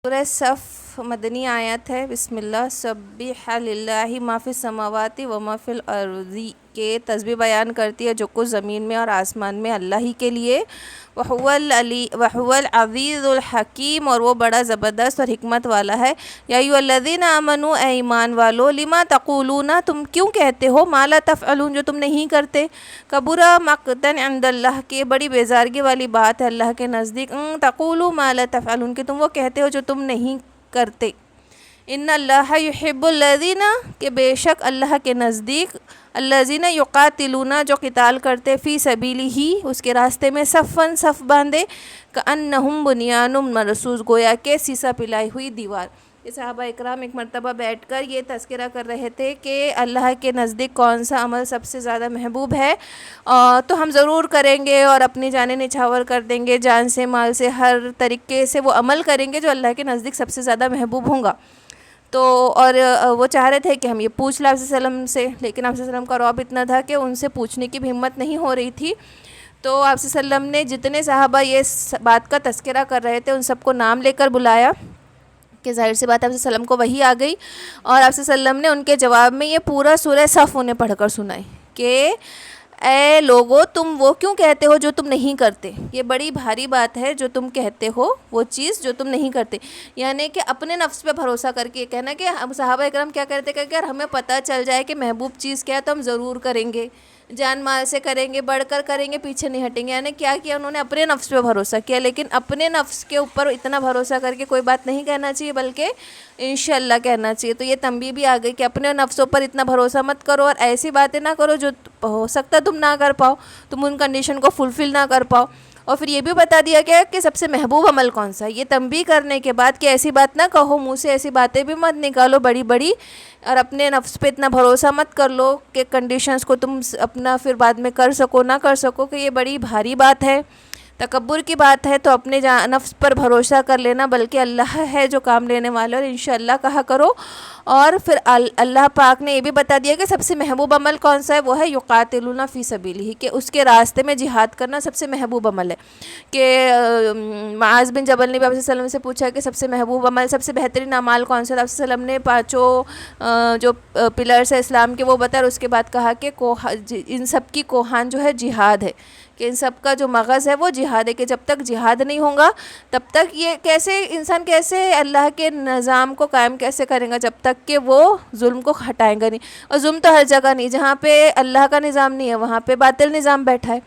سورہ صف مدنی آیت ہے۔ بسم اللہ سبح للہ ما فی السماوات و ما فی الارض کے تسبیح بیان کرتی ہے جو کچھ زمین میں اور آسمان میں اللہ ہی کے لیے۔ وَهُوَ الْعَزِيزُ الْحَكِيمُ، اور وہ بڑا زبردست اور حکمت والا ہے۔ یا ایھا الذین آمنوا، اے ایمان والو، لما تقولون، تم کیوں کہتے ہو، ما لا تفعلون، جو تم نہیں کرتے، کبر مقتا عند اللہ، کہ بڑی بیزارگی والی بات ہے اللہ کے نزدیک، تقولوا ما لا تفعلون، کہ تم وہ کہتے ہو جو تم نہیں کرتے۔ ان اللہ یحب الذین، کہ بے شک اللہ کے نزدیک، الذین یقاتلون، جو قتال کرتے، فی سبیلہ، اس کے راستے میں، صفاً صف باندھے، کأنہم بنیان مرصوص، گویا کہ سیسا پلائی ہوئی دیوار۔ یہ صحابہ اکرام ایک مرتبہ بیٹھ کر یہ تذکرہ کر رہے تھے کہ اللہ کے نزدیک کون سا عمل سب سے زیادہ محبوب ہے، تو ہم ضرور کریں گے اور اپنی جانیں نچھاور کر دیں گے، جان سے مال سے ہر طریقے سے وہ عمل کریں گے جو اللہ کے نزدیک سب سے زیادہ محبوب ہوں گا۔ تو اور وہ چاہ رہے تھے کہ ہم یہ پوچھ لیں آپ صلی اللہ علیہ وسلم سے، لیکن آپ صلی اللہ علیہ وسلم کا رعب اتنا تھا کہ ان سے پوچھنے کی بھی ہمت نہیں ہو رہی تھی۔ تو آپ صلی اللہ علیہ وسلم نے جتنے صحابہ یہ بات کا تذکرہ کر رہے تھے ان سب کو نام لے کر بلایا، کہ ظاہر سی بات آپ صلی اللہ علیہ وسلم کو وحی آ گئی، اور آپ صلی اللہ علیہ وسلم نے ان کے جواب میں یہ پورا سورہ صف انہیں پڑھ کر سنائی کہ اے لوگو، تم وہ کیوں کہتے ہو جو تم نہیں کرتے۔ یہ بڑی بھاری بات ہے، جو تم کہتے ہو وہ چیز جو تم نہیں کرتے، یعنی کہ اپنے نفس پہ بھروسہ کر کے کہنا کہ ہم صحابہ اکرام کیا کرتے کہ اگر ہمیں پتہ چل جائے کہ محبوب چیز کیا ہے تو ہم ضرور کریں گے، جان مال سے کریں گے، بڑھ کر کریں گے، پیچھے نہیں ہٹیں گے۔ یعنی کیا کیا انہوں نے اپنے نفس پہ بھروسہ کیا، لیکن اپنے نفس کے اوپر اتنا بھروسہ کر کے کوئی بات نہیں کہنا چاہیے، بلکہ انشاءاللہ کہنا چاہیے۔ تو یہ تنبیہ بھی آ گئی کہ اپنے نفسوں پر اتنا بھروسہ مت کرو اور ایسی باتیں نہ کرو جو ہو سکتا تم نہ کر پاؤ، تم ان کنڈیشن کو فلفل نہ کر پاؤ۔ اور پھر یہ بھی بتا دیا گیا کہ سب سے محبوب عمل کون سا ہے۔ یہ تنبیہ کرنے کے بعد کہ ایسی بات نہ کہو، منہ سے ایسی باتیں بھی مت نکالو بڑی بڑی، اور اپنے نفس پہ اتنا بھروسہ مت کر لو کہ کنڈیشنز کو تم اپنا پھر بعد میں کر سکو نہ کر سکو، کہ یہ بڑی بھاری بات ہے، تکبر کی بات ہے۔ تو اپنے نفس پر بھروسہ کر لینا، بلکہ اللہ ہے جو کام لینے والا، اور انشاءاللہ کہا کرو۔ اور پھر اللہ پاک نے یہ بھی بتا دیا کہ سب سے محبوب عمل کون سا ہے، وہ ہے یقاتلون فی سبیلہ، کہ اس کے راستے میں جہاد کرنا سب سے محبوب عمل ہے۔ کہ معاذ بن جبل نے بھی آپ صلی اللہ علیہ وسلم سے پوچھا کہ سب سے محبوب عمل، سب سے بہترین اعمال کون سے، آپ صلی اللہ علیہ وسلم نے پانچوں جو پلرس ہے اسلام کے وہ بتایا، اور اس کے بعد کہا کہ ان سب کی کوہان جو ہے جہاد ہے، کہ ان سب کا جو مغز ہے وہ جہاد ہے، کہ جب تک جہاد نہیں ہوگا تب تک یہ کیسے انسان کیسے اللہ کے نظام کو قائم کیسے کرے گا، جب تک کہ وہ ظلم کو ہٹائیں گا نہیں۔ اور ظلم تو ہر جگہ نہیں، جہاں پہ اللہ کا نظام نہیں ہے وہاں پہ باطل نظام بیٹھا ہے۔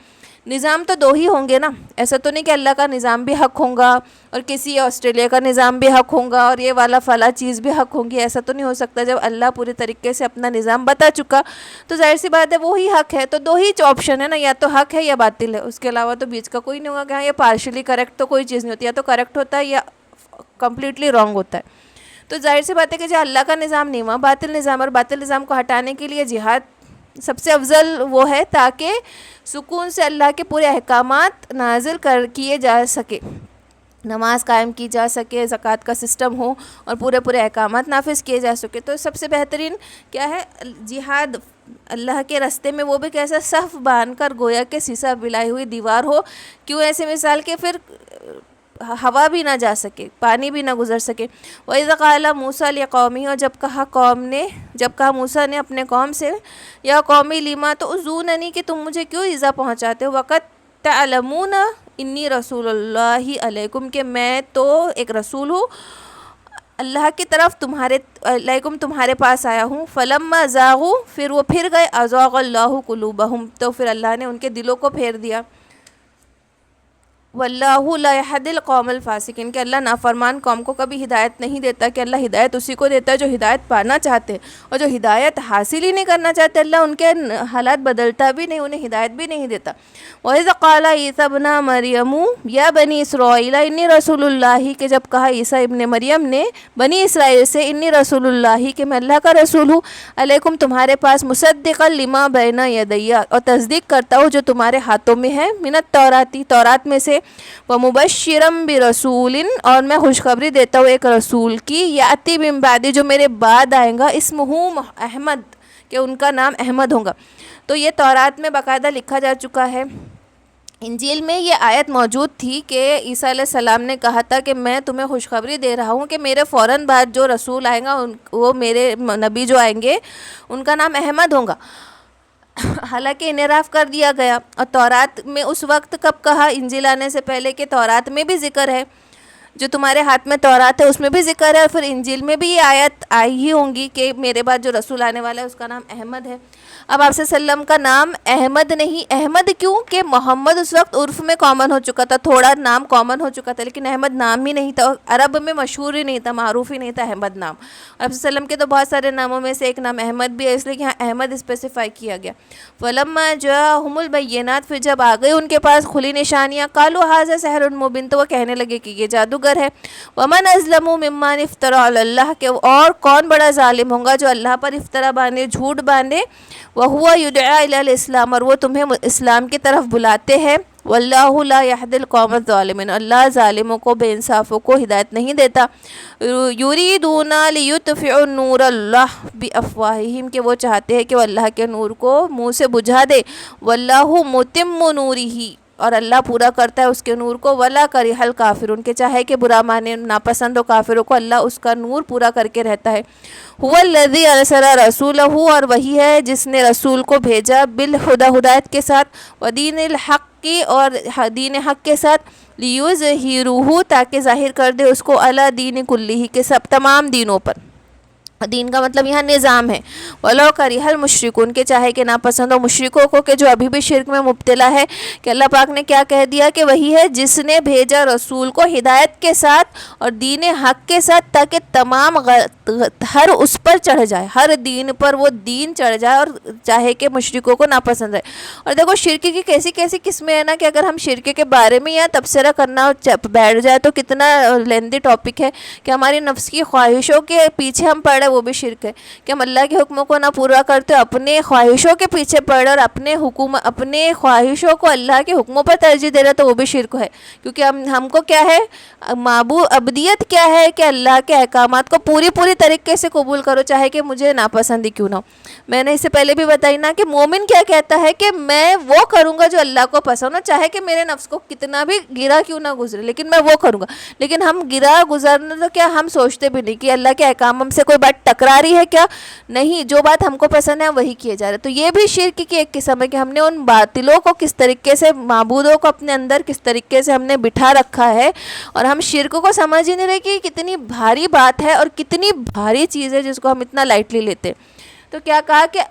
نظام تو دو ہی ہوں گے نا، ایسا تو نہیں کہ اللہ کا نظام بھی حق ہوگا اور کسی آسٹریلیا کا نظام بھی حق ہوگا اور یہ والا فلاں چیز بھی حق ہوگی، ایسا تو نہیں ہو سکتا۔ جب اللہ پورے طریقے سے اپنا نظام بتا چکا تو ظاہر سی بات ہے وہی حق ہے، تو دو ہی آپشن ہے نا، یا تو حق ہے یا باطل ہے، اس کے علاوہ تو بیچ کا کوئی نہیں ہوگا کہ ہاں یہ پارشلی کریکٹ تو کوئی چیز نہیں ہوتی، یا تو کریکٹ ہوتا ہے یا کمپلیٹلی رانگ ہوتا ہے۔ تو ظاہر سی بات ہے کہ جو اللہ کا نظام نہیں ہوا، باطل نظام، اور باطل نظام کو ہٹانے کے لیے جہاد سب سے افضل وہ ہے، تاکہ سکون سے اللہ کے پورے احکامات نازل کیے جا سکے، نماز قائم کی جا سکے، زکوٰۃ کا سسٹم ہو اور پورے احکامات نافذ کیے جا سکے۔ تو سب سے بہترین کیا ہے، جہاد اللہ کے راستے میں، وہ بھی کیسا، صف باندھ کر، گویا کہ سیسا بلائی ہوئی دیوار ہو۔ کیوں ایسے مثال کہ پھر ہوا بھی نہ جا سکے، پانی بھی نہ گزر سکے۔ وَإِذْ قَالَ مُوسَىٰ لِقَوْمِهِ، اور جب کہا موسیٰ نے اپنے قوم سے، یا قومی لِمَا تُؤْذُونَنِی، کہ تم مجھے کیوں ایذا پہنچاتے ہو، وَقَدْ تَعْلَمُونَ اِنِّی رَسُولُ اللَّهِ عَلَيْكُمْ، کہ میں تو ایک رسول ہوں اللہ کی طرف تمہارے پاس آیا ہوں۔ فَلَمَّا زَاغُوا، پھر وہ پھر گئے، أَزَاغَ اللَّهُ قُلُوبَهُمْ، تو پھر اللہ نے ان کے دلوں کو پھیر دیا۔ واللہ لا یہدی القوم الفاسقین، کہ اللہ نافرمان قوم کو کبھی ہدایت نہیں دیتا، کہ اللہ ہدایت اسی کو دیتا ہے جو ہدایت پانا چاہتے، اور جو ہدایت حاصل ہی نہیں کرنا چاہتے اللہ ان کے حالات بدلتا بھی نہیں، انہیں ہدایت بھی نہیں دیتا۔ وَإِذْ قَالَ عِیسَیٰ ابْنُ مَرْیَمَ یا بنی اسرائیل انی رسول اللہ، کہ جب کہا عیسیٰ ابن مریم نے بنی اسرائیل سے، انی رسول اللہ، کہ میں اللہ کا رسول ہوں، علیکم تمہارے پاس، مصدقا لما بین یدی، اور تصدیق کرتا ہوں جو تمہارے ہاتھوں میں ہے، من التوراۃ، تورات میں سے، وَمُبَشِّرًا بِرَسُولٍ، اور میں خوشخبری دیتا ہوں ایک رسول کی، یأتی من بعدی، جو میرے بعد آئیں گا، اسمہ احمد، کہ ان کا نام احمد ہوگا۔ تو یہ تورات میں باقاعدہ لکھا جا چکا ہے، انجیل میں یہ آیت موجود تھی کہ عیسیٰ علیہ السلام نے کہا تھا کہ میں تمہیں خوشخبری دے رہا ہوں کہ میرے فوراً بعد جو رسول آئیں گا وہ میرے نبی جو آئیں گے ان کا نام احمد ہوگا. حالانکہ انحراف کر دیا گیا. اور تورات میں اس وقت کب کہا انجیل آنے سے پہلے کہ تورات میں بھی ذکر ہے، جو تمہارے ہاتھ میں تورات ہے اس میں بھی ذکر ہے، اور پھر انجیل میں بھی یہ آیت آئی ہی ہوں گی کہ میرے بعد جو رسول آنے والا ہے اس کا نام احمد ہے. اب آپ صلی اللہ علیہ وسلم کا نام احمد نہیں، احمد کیوں کہ محمد اس وقت عرف میں کامن ہو چکا تھا، تھوڑا نام کامن ہو چکا تھا، لیکن احمد نام ہی نہیں تھا، عرب میں مشہور ہی نہیں تھا، معروف ہی نہیں تھا احمد نام. اور آپ صلی اللہ علیہ وسلم کے تو بہت سارے ناموں میں سے ایک نام احمد بھی ہے، اس لیے کہ یہاں احمد اسپیسیفائی کیا گیا. فلما جاءہم البینات، پھر جب آ گئی ان کے پاس کھلی نشانیاں، قالوا ھذا سحر مبین، تو وہ کہنے لگے کہ یہ جادوگر ہے. ومن اظلم ممن افترى علی اللہ، کہ اور کون بڑا ظالم ہوگا جو اللہ پر افطرا باندھے، جھوٹ باندھے. وَهُوَ يُدْعَى إِلَى الْإِسْلَامِ، اور وہ تمہیں اسلام کی طرف بلاتے ہیں. وَاللَّهُ لَا يَهْدِي الْقَوْمَ الظَّالِمِينَ، اللہ ظالموں کو، بے انصافوں کو ہدایت نہیں دیتا. يُرِيدُونَ لِيُطْفِئُوا نُورَ اللَّهِ بِأَفْوَاهِهِمْ، کہ وہ چاہتے ہیں کہ وہ اللہ کے نور کو منہ سے بجھا دے. وَاللَّهُ مُتِمُّ نُورِهِ، اور اللہ پورا کرتا ہے اس کے نور کو. وَلَا كَرِهَ الْكَافِرُونَ، کہ چاہے کہ برا مانے، ناپسند ہو کافروں کو، اللہ اس کا نور پورا کر کے رہتا ہے. هُوَ الَّذِي أَرْسَلَ رَسُولَهُ، اور وہی ہے جس نے رسول کو بھیجا، بالہدی، ہدایت کے ساتھ، وَدِینِ الْحَقِّ، اور دین حق کے ساتھ، لِيُظْهِرَهُ، تاکہ ظاہر کر دے اس کو، عَلَى دِینِ كُلِّهِ، کہ سب تمام دینوں پر. دین کا مطلب یہاں نظام ہے. وَلَوْ كَرِهَ الْمُشْرِكُونَ، کہ چاہے کہ ناپسند ہو مشرکوں کو، کہ جو ابھی بھی شرک میں مبتلا ہے. کہ اللہ پاک نے کیا کہہ دیا کہ وہی ہے جس نے بھیجا رسول کو ہدایت کے ساتھ اور دین حق کے ساتھ، تاکہ تمام ہر اس پر چڑھ جائے، ہر دین پر وہ دین چڑھ جائے، اور چاہے کہ مشرکوں کو ناپسند ہے. اور دیکھو شرک کی کیسی کیسی قسمیں ہیں نا، کہ اگر ہم شرک کے بارے میں یا تبصرہ کرنا بیٹھ جائے تو کتنا لیندی ٹاپک ہے. کہ ہماری نفس کی خواہشوں کے پیچھے ہم پڑے، وہ بھی شرک ہے. کہ ہم اللہ کے حکموں کو نہ پورا کرتے، اپنے خواہشوں کے پیچھے پڑ اور اپنے خواہشوں کو اللہ کے حکموں پر ترجیح دے رہے، تو وہ بھی شرک ہے. کیونکہ ہم کو کیا ہے، عبدیت کیا ہے کہ اللہ کے احکامات کو پوری طریقے سے قبول کرو، چاہے کہ مجھے ناپسند ہی کیوں نہ ہو. میں نے اس سے پہلے بھی بتائی نا کہ مومن کیا کہتا ہے کہ میں وہ کروں گا جو اللہ کو پسند ہو، چاہے کہ میرے نفس کو کتنا بھی گرا کیوں نہ گزرے، لیکن میں وہ کروں گا. لیکن ہم گرا گزرنا تو کیا ہم سوچتے بھی نہیں کہ اللہ کے احکام ہم سے کوئی بات ٹکرا رہی ہے کیا، نہیں، جو بات ہم کو پسند ہے وہی کیے جا رہے. تو یہ بھی شرک کی ایک قسم ہے کہ ہم نے ان باطلوں کو کس طریقے سے، معبودوں کو اپنے اندر کس طریقے سے ہم نے بٹھا رکھا ہے، اور ہم شرک کو سمجھ ہی نہیں رہے کہ کتنی بھاری بات ہے اور کتنی بھاری چیز ہے جس کو ہم اتنا لائٹلی لیتے. تو کیا کہا کہ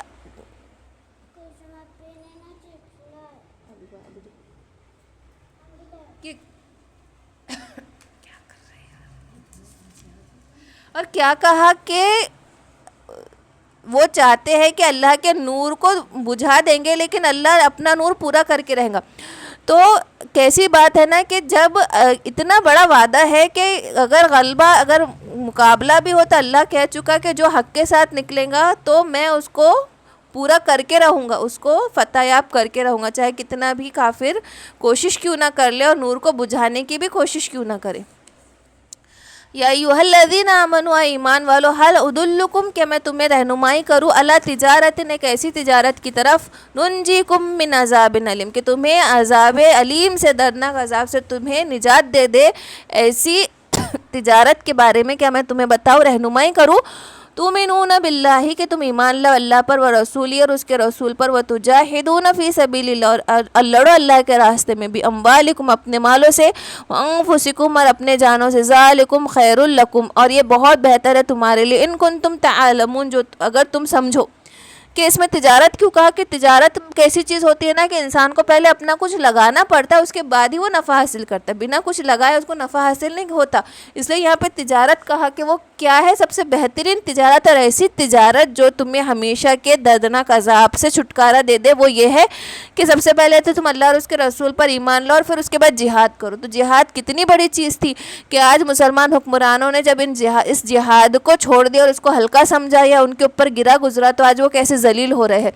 اور کیا کہا کہ وہ چاہتے ہیں کہ اللہ کے نور کو بجھا دیں گے، لیکن اللہ اپنا نور پورا کر کے رہیں گا. تو کیسی بات ہے نا کہ جب اتنا بڑا وعدہ ہے کہ اگر غلبہ، اگر مقابلہ بھی ہو تو اللہ کہہ چکا کہ جو حق کے ساتھ نکلیں گا تو میں اس کو پورا کر کے رہوں گا، اس کو فتح یاب کر کے رہوں گا، چاہے کتنا بھی کافر کوشش کیوں نہ کر لے اور نور کو بجھانے کی بھی کوشش کیوں نہ کرے. یا ایھا الذین آمنوا، ایمان والو، هل ادلکم، کہ میں تمہیں رہنمائی کروں، الی تجارت، ایک ایسی تجارت کی طرف، ننجیکم من عذاب علیم، کہ تمہیں عذاب علیم سے، دردناک عذاب سے تمہیں نجات دے دے. ایسی تجارت کے بارے میں کیا میں تمہیں بتاؤں، رہنمائی کروں. تؤمنون باللہ، کہ تم ایمان لاؤ اللہ پر، ورسولی، اور اس کے رسول پر، وتجاہدون فی سبیل اللہ، اور لڑو اللہ کے راستے میں بھی، اموالکم، اپنے مالوں سے، وانفسکم، اور اپنے جانوں سے، ذالکم خیر لکم، اور یہ بہت بہتر ہے تمہارے لیے، ان کنتم تعلمون، جو اگر تم سمجھو. کہ اس میں تجارت کیوں کہا، کہ تجارت کیسی چیز ہوتی ہے نا کہ انسان کو پہلے اپنا کچھ لگانا پڑتا ہے، اس کے بعد ہی وہ نفع حاصل کرتا ہے، بنا کچھ لگائے اس کو نفع حاصل نہیں ہوتا. اس لیے یہاں پہ تجارت کہا کہ وہ کیا ہے، سب سے بہترین تجارت، اور ایسی تجارت جو تمہیں ہمیشہ کے دردناک عذاب سے چھٹکارا دے دے، وہ یہ ہے کہ سب سے پہلے تو تم اللہ اور اس کے رسول پر ایمان لاؤ، اور پھر اس کے بعد جہاد کرو. تو جہاد کتنی بڑی چیز تھی کہ آج مسلمان حکمرانوں نے جب اس جہاد کو چھوڑ دیا اور اس کو ہلکا سمجھا یا ان کے اوپر گرا گزرا، تو آج وہ کیسے ذلیل ہو رہے ہیں،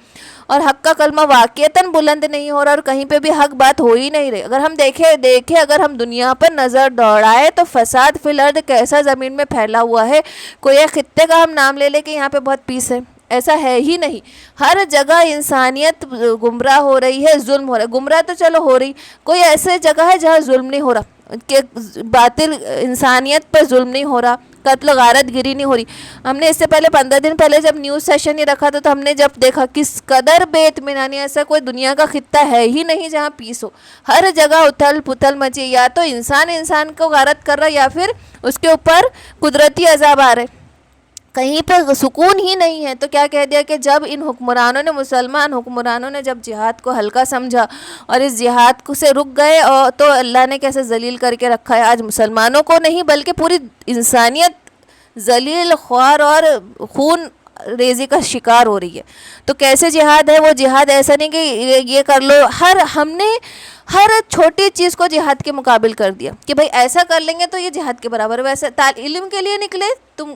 اور حق کا کلمہ واقعتاً بلند نہیں ہو رہا، اور کہیں پہ بھی حق بات ہو ہی نہیں رہی. اگر ہم دیکھیں اگر ہم دنیا پر نظر دوڑائے تو فساد فی الارض کیسا زمین میں پھیلا ہوا ہے. کوئی ایک خطے کا ہم نام لے لے کہ یہاں پہ بہت پیس ہے، ایسا ہے ہی نہیں. ہر جگہ انسانیت گمراہ ہو رہی ہے, ظلم ہو رہا ہے. گمراہ تو چلو ہو رہی, کوئی ایسے جگہ ہے جہاں ظلم نہیں ہو رہا, کہ باطل انسانیت پر ظلم نہیں ہو رہا, قتل غارت گری نہیں ہو رہی. ہم نے اس سے پہلے 15 دن پہلے جب نیوز سیشن یہ رکھا تھا تو ہم نے جب دیکھا کس قدر بے اطمینانی, ایسا کوئی دنیا کا خطہ ہے ہی نہیں جہاں پیس ہو. ہر جگہ اتھل پتھل مچی, یا تو انسان کو غارت کر رہا یا پھر اس کے اوپر قدرتی عذاب آ رہے, کہیں پہ سکون ہی نہیں ہے. تو کیا کہہ دیا کہ جب ان حکمرانوں نے, مسلمان حکمرانوں نے جب جہاد کو ہلکا سمجھا اور اس جہاد کو سے رک گئے, اور تو اللہ نے کیسے ذلیل کر کے رکھا ہے. آج مسلمانوں کو نہیں بلکہ پوری انسانیت ذلیل خوار اور خون ریزی کا شکار ہو رہی ہے. تو کیسے جہاد ہے وہ؟ جہاد ایسا نہیں کہ یہ کر لو, ہم نے ہر چھوٹی چیز کو جہاد کے مقابل کر دیا کہ بھائی ایسا کر لیں گے تو یہ جہاد کے برابر. ویسے علم کے لیے نکلے تم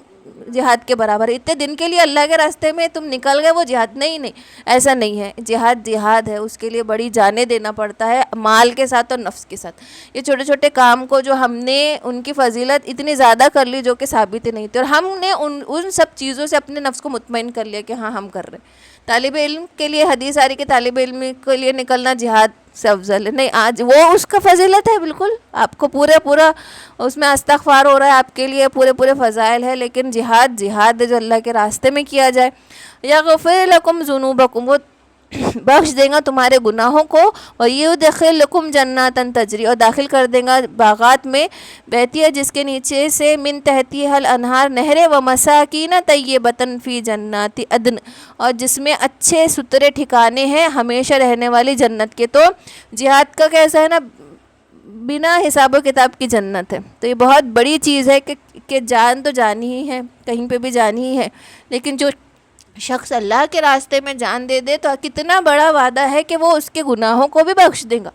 جہاد کے برابر, اتنے دن کے لیے اللہ کے راستے میں تم نکل گئے وہ جہاد نہیں, ایسا نہیں ہے. جہاد ہے, اس کے لیے بڑی جانیں دینا پڑتا ہے, مال کے ساتھ اور نفس کے ساتھ. یہ چھوٹے چھوٹے کام کو جو ہم نے ان کی فضیلت اتنی زیادہ کر لی جو کہ ثابت ہی نہیں تھی, اور ہم نے ان سب چیزوں سے اپنے نفس کو مطمئن کر لیا کہ ہاں ہم کر رہے ہیں. طالب علم کے لیے حدیث آ رہی کہ طالب علم کے لیے نکلنا جہاد سے افضل ہے. نہیں, آج وہ اس کا فضیلت ہے بالکل, آپ کو پورا اس میں استغفار ہو رہا ہے آپ کے لیے, پورے فضائل ہے. لیکن جہاد ہے جو اللہ کے راستے میں کیا جائے. یغفر لکم ذنوبکم, وہ بخش دیں گا تمہارے گناہوں کو. وَيُدْخِلْكُمْ جَنَّاتًا تَجْرِي, اور داخل کر دیں گا باغات میں بہتی ہے جس کے نیچے سے من تحتیہا الانہار, نہریں. وَمَسَاکِینَ طَیِّبَةً فِی جَنَّاتِ عَدْنٍ, اور جس میں اچھے ستھرے ٹھکانے ہیں ہمیشہ رہنے والی جنت کے. تو جہاد کا کیسا ہے نا, بنا حساب و کتاب کی جنت ہے. تو یہ بہت بڑی چیز ہے کہ جان تو جانی ہی ہے, کہیں پہ بھی جانی ہی ہے. لیکن جو شخص اللہ کے راستے میں جان دے دے تو کتنا بڑا وعدہ ہے کہ وہ اس کے گناہوں کو بھی بخش دے گا,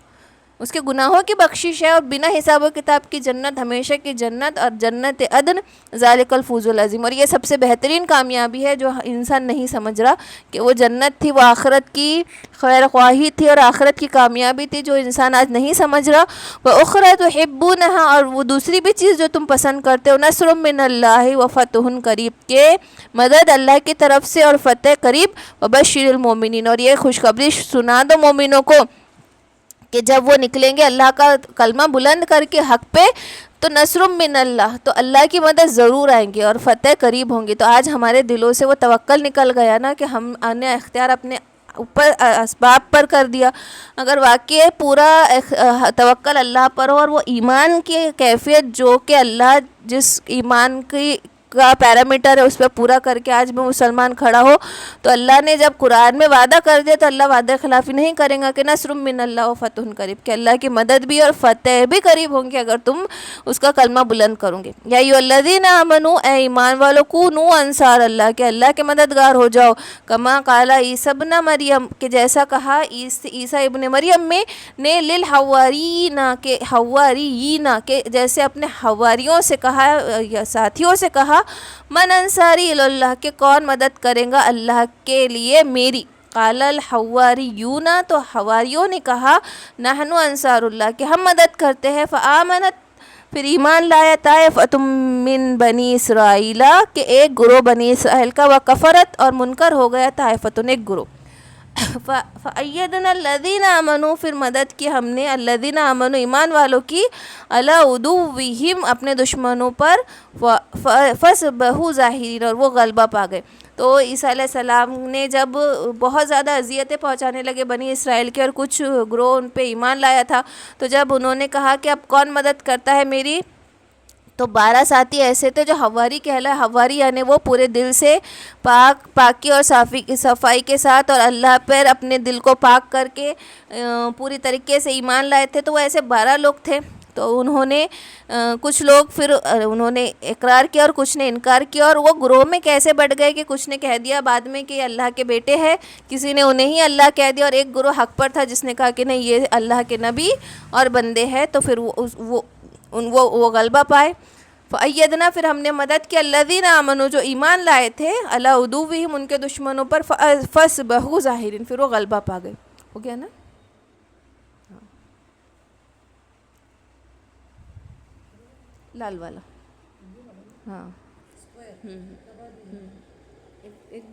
اس کے گناہوں کی بخشش ہے, اور بنا حساب و کتاب کی جنت, ہمیشہ کی جنت, اور جنت عدن. ذالک الفوز العظیم, اور یہ سب سے بہترین کامیابی ہے جو انسان نہیں سمجھ رہا کہ وہ جنت تھی, وہ آخرت کی خیر خواہی تھی اور آخرت کی کامیابی تھی, جو انسان آج نہیں سمجھ رہا. وَأُخْرَىٰ تُحِبُّونَهَا, اور وہ دوسری بھی چیز جو تم پسند کرتے ہو, نصر من اللہ وفتح قریب, کے مدد اللہ کی طرف سے اور فتح قریب. وبشر المومنین, اور یہ خوشخبری سنا دو مومنوں کو کہ جب وہ نکلیں گے اللہ کا کلمہ بلند کر کے حق پہ, تو نصر من اللہ, تو اللہ کی مدد ضرور آئیں گی اور فتح قریب ہوں گی. تو آج ہمارے دلوں سے وہ توکل نکل گیا نا کہ ہم نے اختیار اپنے اوپر اسباب پر کر دیا. اگر واقعی پورا توکل اللہ پر ہو, اور وہ ایمان کی کیفیت جو کہ اللہ جس ایمان کی کا پیرامیٹر ہے اس پہ پورا کر کے آج میں مسلمان کھڑا ہو, تو اللہ نے جب قرآن میں وعدہ کر دیا تو اللہ وعدہ خلافی نہیں کرے گا کہ نصر من اللہ و فتح قریب, کہ اللہ کی مدد بھی اور فتح بھی قریب ہوں گے اگر تم اس کا کلمہ بلند کرو گے. یا ایھا الذین آمنوا, اے ایمان والو, کونوا انصار اللہ, کہ اللہ کے مددگار ہو جاؤ. کما قال عیسی ابن مریم, کہ جیسا کہا عیسیٰ ابن مریم میں نے للحواریین, کہ حواریین, کہ جیسے اپنے حواریوں سے کہا یا ساتھیوں سے کہا, من انصاری اللہ, کہ کون مدد کرے گا اللہ کے لیے میری. قال الحواریون, تو حواریوں نے کہا, نحن انصار اللہ, کہ ہم مدد کرتے ہیں. فآمنت, پھر ایمان لایا, طائفۃ من بنی اسرائیل, کہ ایک گروہ بنی اسرائیل کا, وکفرت, اور منکر ہو گیا, طائفۃ, ایک گروہ. فأیدنا الذین آمنوا, پھر مدد کی ہم نے الذین آمنوا, ایمان والوں کی, علی عدوہم, اپنے دشمنوں پر, فصبحوا ظاہرین, اور وہ غلبہ پا گئے. تو عیسیٰ علیہ السلام نے جب بہت زیادہ اذیتیں پہنچانے لگے بنی اسرائیل کے, اور کچھ گروہ ان پہ ایمان لایا تھا, تو جب انہوں نے کہا کہ اب کون مدد کرتا ہے میری, تو 12 ساتھی ایسے تھے جو حواری کہلائے. حواری یعنی وہ پورے دل سے پاکی اور صفائی کے ساتھ, اور اللہ پر اپنے دل کو پاک کر کے پوری طریقے سے ایمان لائے تھے. تو وہ ایسے 12 لوگ تھے. تو انہوں نے کچھ لوگ پھر انہوں نے اقرار کیا اور کچھ نے انکار کیا, اور وہ گروہ میں کیسے بٹ گئے کہ کچھ نے کہہ دیا بعد میں کہ اللہ کے بیٹے ہیں, کسی نے انہیں ہی اللہ کہہ دیا, اور ایک گروہ حق پر تھا جس نے کہا کہ نہیں یہ اللہ کے نبی اور بندے ہیں. تو پھر وہ غلبہ پائے. فأیدنا, پھر ہم نے مدد کی الذین آمنوا, جو ایمان لائے تھے, علی عدوہم, ان کے دشمنوں پر, فصبحوا ظاہرین, پھر وہ غلبہ پا گئے. ہو گیا نا. لال والا, ہاں, ایک